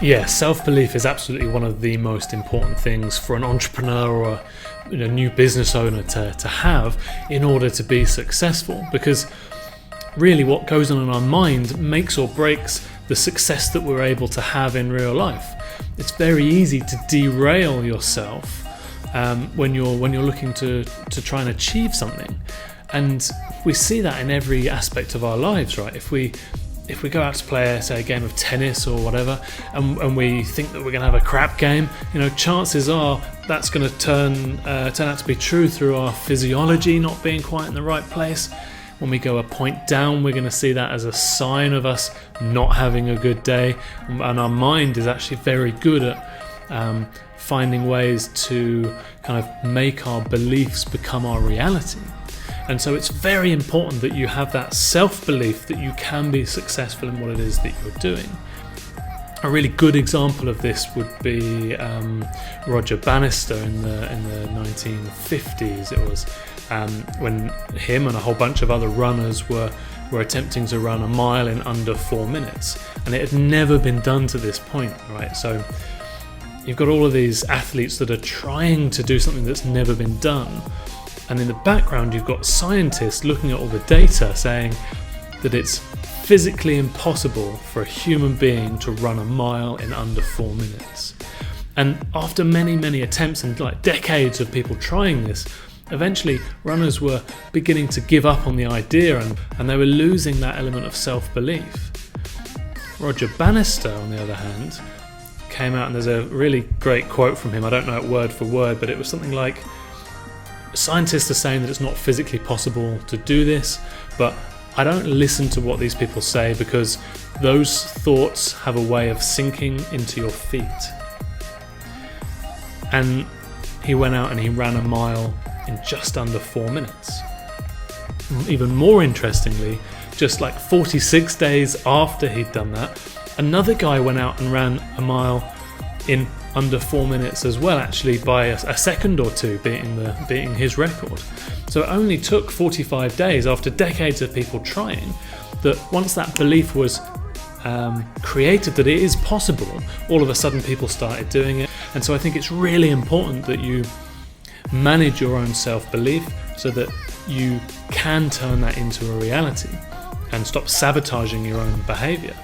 Yeah, self-belief is absolutely one of the most important things for an entrepreneur or a new business owner to have in order to be successful, because really what goes on in our mind makes or breaks the success that we're able to have in real life. It's very easy to derail yourself when you're looking to try and achieve something, and we see that in every aspect of our lives, right? If we go out to play, say, a game of tennis or whatever, and we think that we're going to have a crap game, chances are that's going to turn out to be true through our physiology not being quite in the right place. When we go a point down, we're going to see that as a sign of us not having a good day, and our mind is actually very good at finding ways to kind of make our beliefs become our reality. And so it's very important that you have that self-belief that you can be successful in what it is that you're doing. A really good example of this would be Roger Bannister in the 1950s. It was when him and a whole bunch of other runners were attempting to run a mile in under 4 minutes, and it had never been done to this point, right? So you've got all of these athletes that are trying to do something that's never been done. And in the background, you've got scientists looking at all the data saying that it's physically impossible for a human being to run a mile in under 4 minutes. And after many, many attempts and decades of people trying this, eventually runners were beginning to give up on the idea, and they were losing that element of self-belief. Roger Bannister, on the other hand, came out, and there's a really great quote from him. I don't know it word for word, but it was something like, scientists are saying that it's not physically possible to do this, but I don't listen to what these people say because those thoughts have a way of sinking into your feet. And he went out and he ran a mile in just under 4 minutes. Even more interestingly, just 46 days after he'd done that, another guy went out and ran a mile in under 4 minutes as well, actually by a second or two, beating his record. So it only took 45 days after decades of people trying, that once that belief was created that it is possible, all of a sudden people started doing it. And so I think it's really important that you manage your own self-belief so that you can turn that into a reality and stop sabotaging your own behaviour.